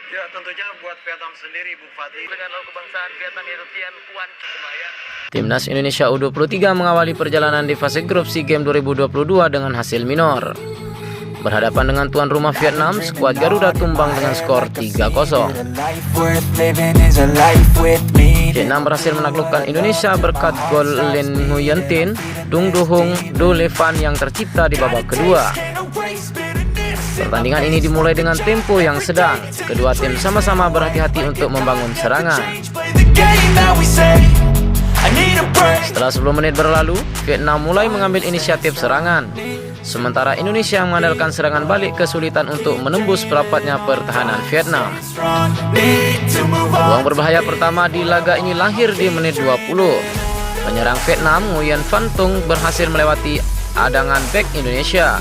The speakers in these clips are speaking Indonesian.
Ya tentunya buat Vietnam sendiri, Bung Fatih. Dengan lagu kebangsaan Vietnam yaitu Tien Quan Chumayan. Timnas Indonesia U23 mengawali perjalanan di fase grup SEA Games 2022 dengan hasil minor. Berhadapan dengan tuan rumah Vietnam, skuad Garuda tumbang dengan skor 3-0. Vietnam berhasil menaklukkan Indonesia berkat gol Lin Nguyen Tin, Dung Do Hung, Do Le Van yang tercipta di babak kedua. Pertandingan ini dimulai dengan tempo yang sedang. Kedua tim sama-sama berhati-hati untuk membangun serangan. Setelah 10 menit berlalu, Vietnam mulai mengambil inisiatif serangan. Sementara Indonesia mengandalkan serangan balik kesulitan untuk menembus rapatnya pertahanan Vietnam. Peluang berbahaya pertama di laga ini lahir di menit 20. Penyerang Vietnam, Nguyen Van Tung, berhasil melewati adangan bek Indonesia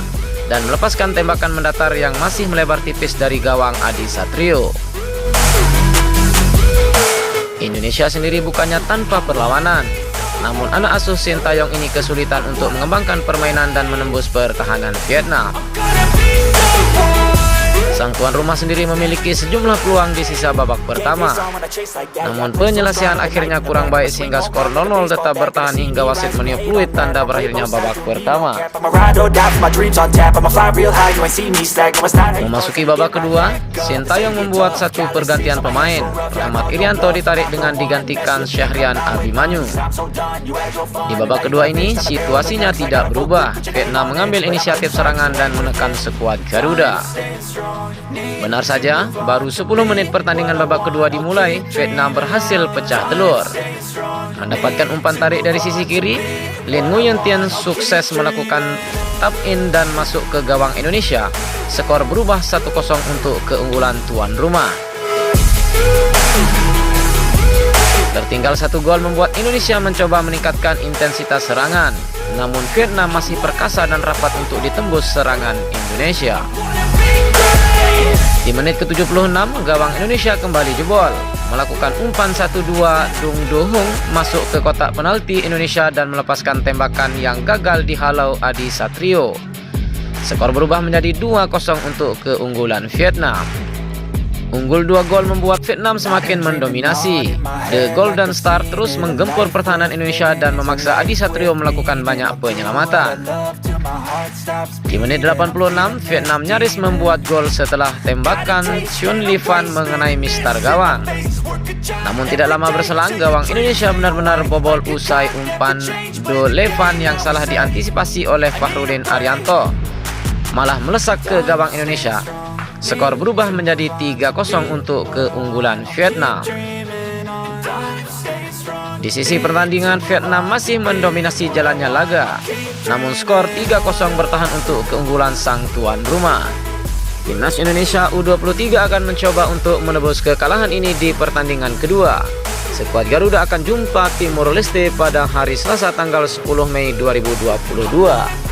dan melepaskan tembakan mendatar yang masih melebar tipis dari gawang Adi Satrio. Indonesia sendiri bukannya tanpa perlawanan, namun anak asuh Sintayong ini kesulitan untuk mengembangkan permainan dan menembus pertahanan Vietnam. Sang tuan rumah sendiri memiliki sejumlah peluang di sisa babak pertama. Namun penyelesaian akhirnya kurang baik sehingga skor 0-0 tetap bertahan hingga wasit meniup fluid tanda berakhirnya babak pertama. Memasuki babak kedua, Sintayong membuat satu pergantian pemain. Rahmat Irianto ditarik dengan digantikan Syahrian Abimanyu. Di babak kedua ini, situasinya tidak berubah. Vietnam mengambil inisiatif serangan dan menekan skuad Garuda. Benar saja, baru 10 menit pertandingan babak kedua dimulai, Vietnam berhasil pecah telur. Mendapatkan umpan tarik dari sisi kiri, Lin Nguyen Tin sukses melakukan tap in dan masuk ke gawang Indonesia. Skor berubah 1-0 untuk keunggulan tuan rumah. Tertinggal satu gol membuat Indonesia mencoba meningkatkan intensitas serangan. Namun Vietnam masih perkasa dan rapat untuk ditembus serangan Indonesia. Di menit ke-76, gawang Indonesia kembali jebol. Melakukan umpan 1-2, Dung Do Hung masuk ke kotak penalti Indonesia dan melepaskan tembakan yang gagal dihalau Adi Satrio. Skor berubah menjadi 2-0 untuk keunggulan Vietnam. Unggul 2 gol membuat Vietnam semakin mendominasi. The Golden Star terus menggempur pertahanan Indonesia dan memaksa Adi Satrio melakukan banyak penyelamatan. Di menit 86, Vietnam nyaris membuat gol setelah tembakan Xuan Le Van mengenai mistar gawang. Namun tidak lama berselang, gawang Indonesia benar-benar bobol usai umpan Do Le Van yang salah diantisipasi oleh Fahrudin Arianto malah melesak ke gawang Indonesia. Skor berubah menjadi 3-0 untuk keunggulan Vietnam. Di sisi pertandingan, Vietnam masih mendominasi jalannya laga. Namun skor 3-0 bertahan untuk keunggulan sang tuan rumah. Timnas Indonesia U23 akan mencoba untuk menebus kekalahan ini di pertandingan kedua. Skuad Garuda akan jumpa Timor Leste pada hari Selasa tanggal 10 Mei 2022.